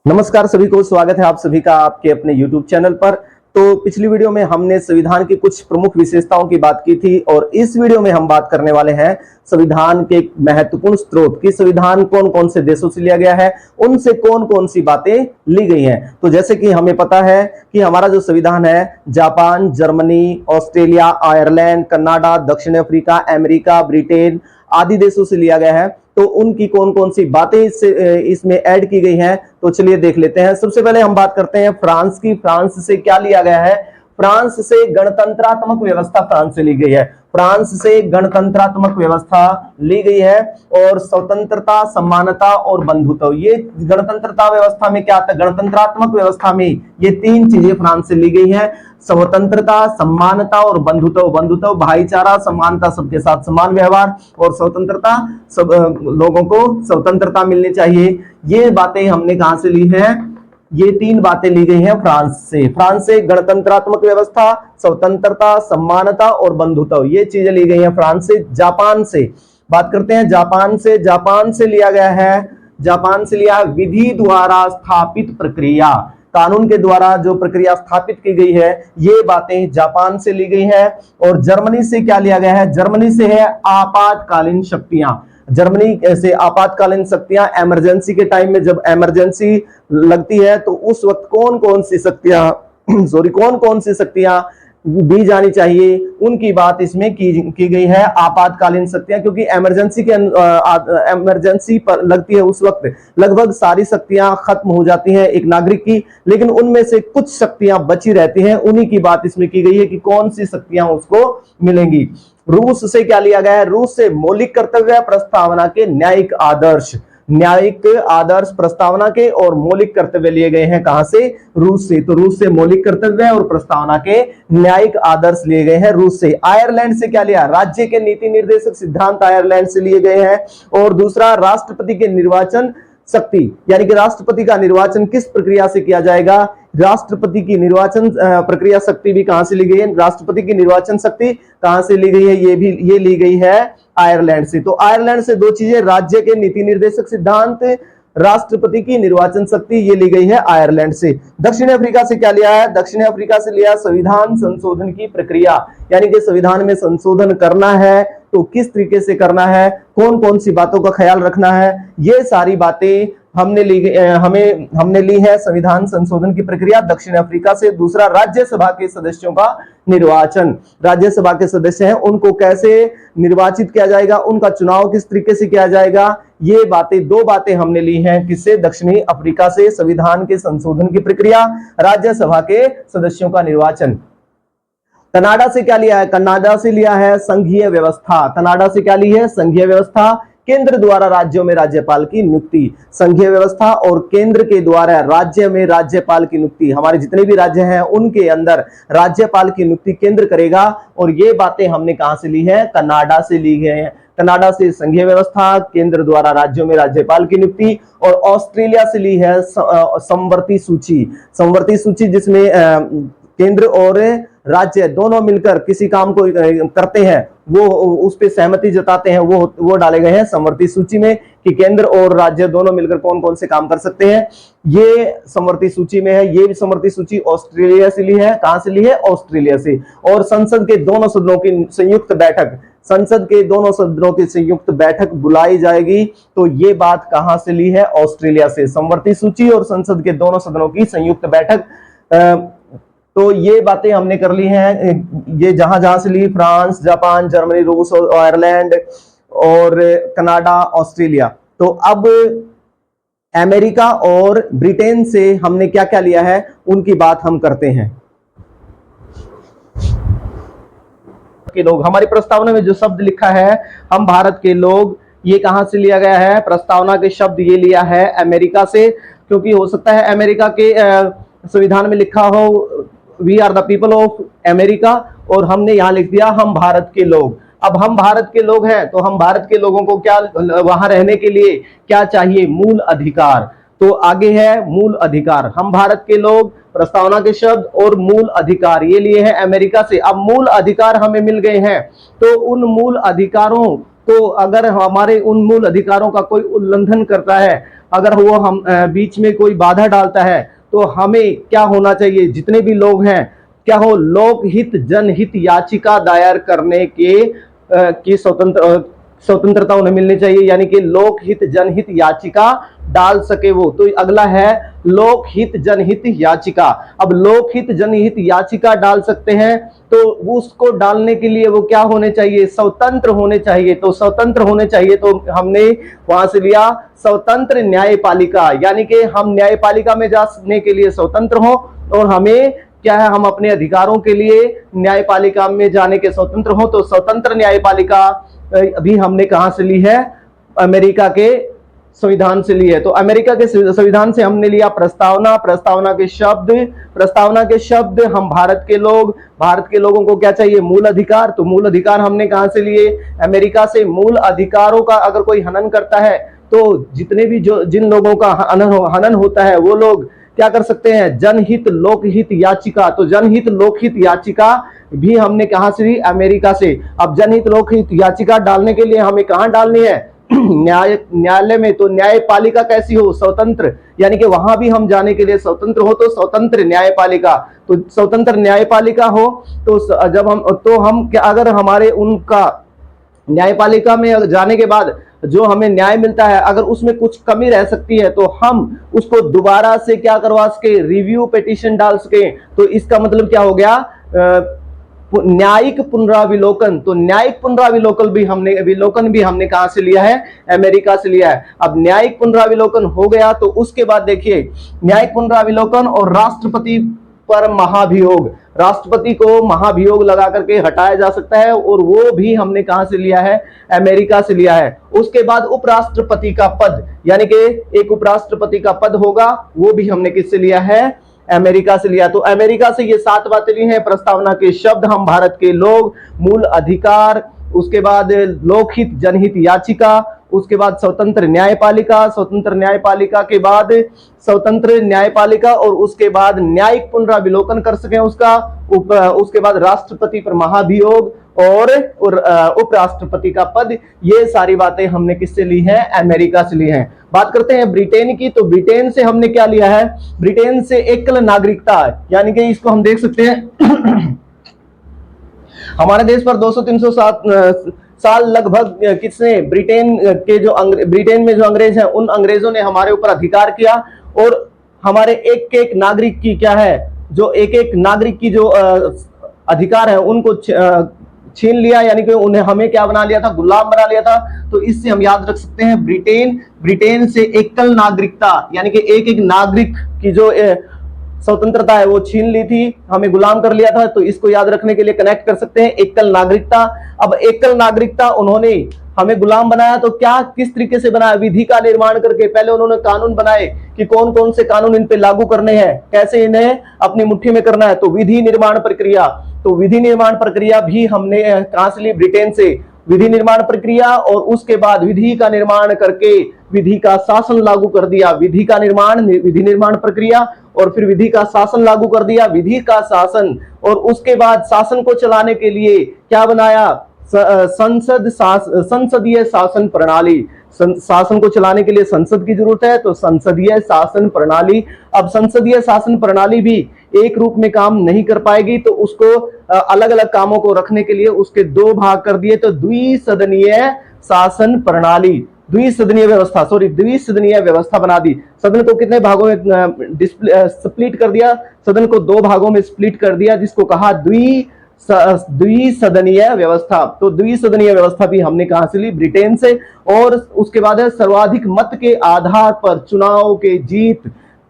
नमस्कार सभी को, स्वागत है आप सभी का आपके अपने YouTube चैनल पर। तो पिछली वीडियो में हमने संविधान की कुछ प्रमुख विशेषताओं की बात की थी और इस वीडियो में हम बात करने वाले हैं संविधान के महत्वपूर्ण स्रोत की। संविधान कौन कौन से देशों से लिया गया है, उनसे कौन कौन सी बातें ली गई हैं। तो जैसे कि हमें पता है कि हमारा जो संविधान है Japan, Germany, Australia, Ireland, Canada, दक्षिण अफ्रीका, अमेरिका, ब्रिटेन आदि देशों से लिया गया है। तो उनकी कौन कौन सी बातें इसमें ऐड की गई हैं, तो चलिए देख लेते हैं। सबसे पहले हम बात करते हैं फ्रांस की। फ्रांस से क्या लिया गया है? फ्रांस से गणतंत्रात्मक व्यवस्था फ्रांस से ली गई है। फ्रांस से गणतंत्रात्मक व्यवस्था ली गई है और स्वतंत्रता, समानता और बंधुत्व, ये गणतंत्रता व्यवस्था में क्या आता है? गणतंत्रात्मक व्यवस्था में ये तीन चीजें फ्रांस से ली गई है। स्वतंत्रता, समानता और बंधुत्व। बंधुत्व भाईचारा, समानता सबके साथ समान व्यवहार और स्वतंत्रता सब लोगों को स्वतंत्रता मिलनी चाहिए। ये बातें हमने कहां से ली है? ये तीन बातें ली गई हैं फ्रांस से। फ्रांस से गणतंत्रात्मक व्यवस्था, स्वतंत्रता, समानता और बंधुत्व, ये चीजें ली गई हैं फ्रांस से। जापान से बात करते हैं। जापान से, जापान से लिया गया है, जापान से लिया विधि द्वारा स्थापित प्रक्रिया, कानून के द्वारा जो प्रक्रिया स्थापित की गई है, ये बातें जापान से ली गई है। और जर्मनी से क्या लिया गया है? जर्मनी से है आपातकालीन शक्तियां। जर्मनी से आपातकालीन शक्तियां, इमरजेंसी के टाइम में जब इमरजेंसी लगती है तो उस वक्त कौन कौन सी शक्तियां कौन कौन सी शक्तियां दी जानी चाहिए, उनकी बात इसमें की गई है। आपातकालीन शक्तियां, क्योंकि इमरजेंसी पर लगती है उस वक्त लगभग सारी शक्तियां खत्म हो जाती हैं एक नागरिक की, लेकिन उनमें से कुछ शक्तियां बची रहती हैं, उन्हीं की बात इसमें की गई है कि कौन सी शक्तियां उसको मिलेंगी। रूस से क्या लिया गया है? रूस से मौलिक कर्तव्य प्रस्तावना के न्यायिक आदर्श, न्यायिक आदर्श प्रस्तावना के और मौलिक कर्तव्य लिए गए हैं। कहां से? रूस से। तो रूस से मौलिक कर्तव्य और प्रस्तावना के न्यायिक आदर्श लिए गए हैं रूस से। आयरलैंड से क्या लिया? राज्य के नीति निर्देशक सिद्धांत आयरलैंड से लिए गए हैं। और दूसरा, राष्ट्रपति के निर्वाचन शक्ति, यानी कि राष्ट्रपति का निर्वाचन किस प्रक्रिया से किया जाएगा, राष्ट्रपति की निर्वाचन प्रक्रिया शक्ति भी कहां से ली गई है? राष्ट्रपति की निर्वाचन शक्ति कहां से ली गई है? ये ली गई है आयरलैंड से। तो आयरलैंड से दो चीजें, राज्य के नीति निर्देशक सिद्धांत, राष्ट्रपति की निर्वाचन शक्ति, ये ली गई है आयरलैंड से। दक्षिण अफ्रीका से क्या लिया है? दक्षिण अफ्रीका से लिया संविधान संशोधन की प्रक्रिया, यानी कि संविधान में संशोधन करना है तो किस तरीके से करना है, कौन कौन सी बातों का ख्याल रखना है, ये सारी बातें हमने ली है संविधान संशोधन की प्रक्रिया दक्षिण अफ्रीका से। दूसरा, राज्यसभा के सदस्यों का निर्वाचन, राज्यसभा के सदस्य हैं उनको कैसे निर्वाचित किया जाएगा, उनका चुनाव किस तरीके से किया जाएगा, ये बातें, दो बातें हमने ली हैं किससे? दक्षिणी अफ्रीका से। संविधान के संशोधन की प्रक्रिया, राज्यसभा के सदस्यों का निर्वाचन। कनाडा से क्या लिया है? कनाडा से लिया है संघीय व्यवस्था। कनाडा से क्या ली है? संघीय व्यवस्था, केंद्र द्वारा राज्यों में राज्यपाल की नियुक्ति। संघीय व्यवस्था और केंद्र के द्वारा राज्य में राज्यपाल की नियुक्ति, हमारे जितने भी राज्य हैं उनके अंदर राज्यपाल की नियुक्ति केंद्र करेगा। और ये बातें हमने कहां से ली है? कनाडा से ली गई हैं। कनाडा से संघीय व्यवस्था, केंद्र द्वारा राज्यों में राज्यपाल की नियुक्ति। और ऑस्ट्रेलिया से ली है समवर्ती सूची। समवर्ती सूची जिसमें केंद्र और राज्य दोनों मिलकर किसी काम को करते हैं, वो उस पे सहमति जताते हैं, वो डाले गए हैं समवर्ती सूची में कि केंद्र और राज्य दोनों मिलकर कौन कौन से काम कर सकते हैं, ये समवर्ती सूची में है। ये भी समवर्ती सूची ऑस्ट्रेलिया से ली है। कहां से ली है? ऑस्ट्रेलिया से। और संसद के दोनों सदनों की संयुक्त बैठक, संसद के दोनों सदनों की संयुक्त बैठक बुलाई जाएगी। तो ये बात कहां से ली है? ऑस्ट्रेलिया से। समवर्ती सूची और संसद के दोनों सदनों की संयुक्त बैठक। तो ये बातें हमने कर ली हैं, ये जहां जहां से ली, फ्रांस, जापान, जर्मनी, रूस, आयरलैंड और कनाडा, ऑस्ट्रेलिया। तो अब अमेरिका और ब्रिटेन से हमने क्या क्या लिया है, उनकी बात हम करते हैं। के लोग, हमारी प्रस्तावना में जो शब्द लिखा है हम भारत के लोग, ये कहां से लिया गया है? प्रस्तावना के शब्द ये लिया है अमेरिका से, क्योंकि हो सकता है अमेरिका के संविधान में लिखा हो we are the people of America, और हमने यहां लिख दिया हम भारत के लोग। अब हम भारत के लोग हैं तो हम भारत के लोगों को क्या वहां रहने के लिए क्या चाहिए? मूल अधिकार। तो आगे है मूल अधिकार, हम भारत के लोग, प्रस्तावना के शब्द और मूल अधिकार, ये लिए हैं अमेरिका से। अब मूल अधिकार हमें मिल गए हैं, तो उन मूल अधिकारों, तो अगर हमारे उन मूल अधिकारों का कोई उल्लंघन करता है, अगर वो हम बीच में कोई बाधा डालता है तो हमें क्या होना चाहिए, जितने भी लोग हैं क्या हो, लोकहित जनहित याचिका दायर करने की स्वतंत्रता उन्हें मिलनी चाहिए, यानी कि लोकहित जनहित याचिका डाल सके वो। तो अगला है लोकहित जनहित याचिका। अब लोकहित जनहित याचिका डाल सकते हैं तो उसको डालने के लिए वो क्या होने चाहिए, स्वतंत्र होने चाहिए। तो स्वतंत्र होने चाहिए तो हमने वहां से लिया स्वतंत्र न्यायपालिका, यानी कि हम न्यायपालिका में जाने के लिए स्वतंत्र हो और हमें क्या है, हम अपने अधिकारों के लिए न्यायपालिका में जाने के स्वतंत्र हो। तो स्वतंत्र न्यायपालिका अभी हमने कहां से ली है, अमेरिका के संविधान से ली है। तो अमेरिका के संविधान से हमने लिया प्रस्तावना, प्रस्तावना के शब्द हम भारत के लोगों को क्या चाहिए, मूल अधिकार। तो मूल अधिकार हमने कहां से लिए, अमेरिका से। मूल अधिकारों का अगर कोई हनन करता है तो जितने भी जिन लोगों का हनन होता है वो लोग क्या कर सकते हैं, जनहित लोकहित याचिका। तो जनहित लोकहित याचिका भी हमने कहां से ली, अमेरिका से। अब जनहित लोकहित याचिका डालने के लिए हमें कहां डालनी है, न्यायालय में। तो न्यायपालिका कैसी हो, स्वतंत्र, यानी कि वहां भी हम जाने के लिए स्वतंत्र हो। तो स्वतंत्र न्यायपालिका, तो स्वतंत्र न्यायपालिका हो तो जब हम क्या, अगर हमारे उनका न्यायपालिका में जाने के बाद जो हमें न्याय मिलता है अगर उसमें कुछ कमी रह सकती है तो हम उसको दोबारा से क्या करवा सके, रिव्यू पिटीशन डाल सके। तो इसका मतलब क्या हो गया, न्यायिक पुनराविलोकन। तो न्यायिक पुनराविलोकन भी हमने कहां से लिया है, अमेरिका से लिया है। अब न्यायिक पुनराविलोकन हो गया तो उसके बाद देखिए न्यायिक पुनराविलोकन और राष्ट्रपति पर महाभियोग, राष्ट्रपति को महाभियोग लगा करके हटाया जा सकता है और वो भी हमने कहां से लिया है, अमेरिका से लिया है। उसके बाद उपराष्ट्रपति का पद, यानी कि एक उपराष्ट्रपति का पद होगा, वो भी हमने किससे लिया है, अमेरिका से लिया। तो अमेरिका से ये 7 बातें ली हैं, प्रस्तावना के शब्द हम भारत के लोग, मूल अधिकार, उसके बाद लोकहित जनहित याचिका, उसके बाद स्वतंत्र न्यायपालिका के बाद स्वतंत्र न्यायपालिका और उसके बाद न्यायिक पुनराविलोकन कर सकें उसका, उसके बाद राष्ट्रपति पर महाभियोग और उपराष्ट्रपति का पद। ये सारी बातें हमने किससे ली हैं, अमेरिका से ली हैं। बात करते हैं ब्रिटेन की। तो ब्रिटेन से हमने क्या लिया है, ब्रिटेन से एकल नागरिकता, यानी कि इसको हम देख सकते हैं हमारे देश पर 200-300 साल लगभग किसने, ब्रिटेन में जो अंग्रेज हैं उन अंग्रेजों ने हमारे ऊपर अधिकार किया और हमारे एक एक नागरिक की क्या है, जो एक एक नागरिक की जो अधिकार है उनको छीन लिया, यानी कि उन्हें हमें क्या बना लिया था, गुलाम बना लिया था। तो इससे हम याद रख सकते हैं ब्रिटेन से एकल नागरिकता, यानी कि एक एक नागरिक की जो स्वतंत्रता है वो छीन ली थी, हमें गुलाम कर लिया था। तो इसको याद रखने के लिए कनेक्ट कर सकते हैं एकल नागरिकता। अब एकल नागरिकता उन्होंने हमें गुलाम बनाया तो क्या, किस तरीके से बनाया, विधि का निर्माण करके। पहले उन्होंने कानून बनाए कि कौन कौन से कानून इन पे लागू करने हैं, कैसे इन्हें अपनी मुट्ठी में करना है। तो विधि निर्माण प्रक्रिया, तो विधि निर्माण प्रक्रिया भी हमने कहां से ली, ब्रिटेन से। विधि निर्माण प्रक्रिया और उसके बाद विधि का निर्माण करके विधि का शासन लागू कर दिया। विधि निर्माण प्रक्रिया और फिर विधि का शासन लागू कर दिया, विधि का शासन। और उसके बाद शासन को चलाने के लिए क्या बनाया, संसदीय शासन प्रणाली। शासन को चलाने के लिए संसद की जरूरत है, तो संसदीय शासन प्रणाली। अब संसदीय शासन प्रणाली भी एक रूप में काम नहीं कर पाएगी, तो उसको अलग अलग कामों को रखने के लिए उसके 2 भाग कर दिए। तो द्विसदनीय शासन प्रणाली, द्विसदनीय व्यवस्था बना दी। सदन को कितने भागों में स्प्लिट कर दिया, सदन को 2 भागों में स्प्लिट कर दिया, जिसको कहा द्विसदनीय व्यवस्था। तो द्विसदनीय व्यवस्था भी हमने कहां से ली, ब्रिटेन से। और उसके बाद है सर्वाधिक मत के आधार पर चुनाव के जीत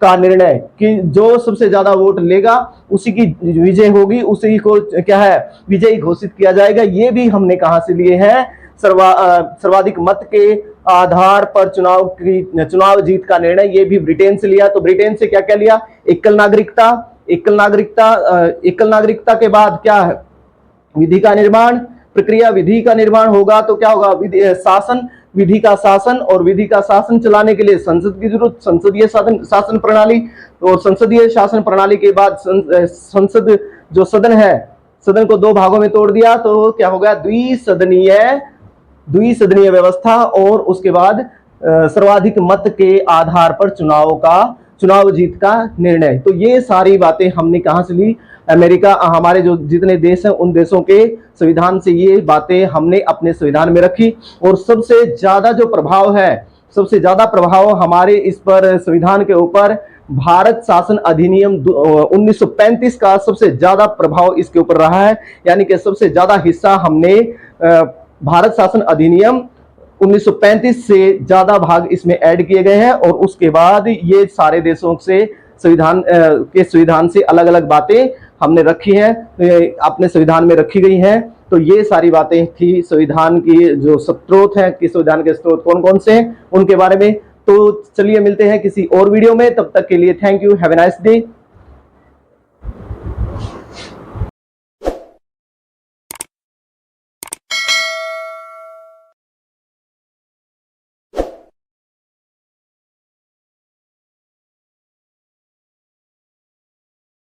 का निर्णय, कि जो सबसे ज्यादा वोट लेगा उसी की विजय होगी, उसी को क्या है, विजयी घोषित किया जाएगा। ये भी हमने कहां से लिए हैं, सर्वाधिक मत के आधार पर चुनाव जीत का निर्णय, ये भी ब्रिटेन से लिया। तो ब्रिटेन से क्या क्या लिया, एकल नागरिकता के बाद क्या है, विधि का निर्माण प्रक्रिया। विधि का निर्माण होगा तो क्या होगा, विधि का शासन, और विधि का शासन चलाने के लिए संसद की जरूरत, संसदीय शासन प्रणाली। और संसदीय शासन प्रणाली के बाद संसद जो सदन है, सदन को 2 भागों में तोड़ दिया, तो क्या हो गया, द्विसदनीय व्यवस्था। और उसके बाद सर्वाधिक मत के आधार पर चुनाव जीत का निर्णय। तो ये सारी बातें हमने कहां से ली? अमेरिका, हमारे जो जितने देश हैं उन देशों के संविधान से ये बातें हमने अपने संविधान में रखी। और सबसे ज्यादा जो प्रभाव है, सबसे ज्यादा प्रभाव हमारे इस पर संविधान के ऊपर भारत शासन अधिनियम 1935 का सबसे ज्यादा प्रभाव इसके ऊपर रहा है। यानी कि सबसे ज्यादा हिस्सा हमने भारत शासन अधिनियम 1935 से ज्यादा भाग इसमें ऐड किए गए हैं। और उसके बाद ये सारे देशों से संविधान से अलग अलग बातें हमने रखी हैं, अपने संविधान में रखी गई हैं। तो ये सारी बातें थी संविधान की जो स्रोत हैं, कि संविधान के स्रोत कौन कौन से हैं उनके बारे में। तो चलिए मिलते हैं किसी और वीडियो में, तब तक के लिए thank you, have a nice day.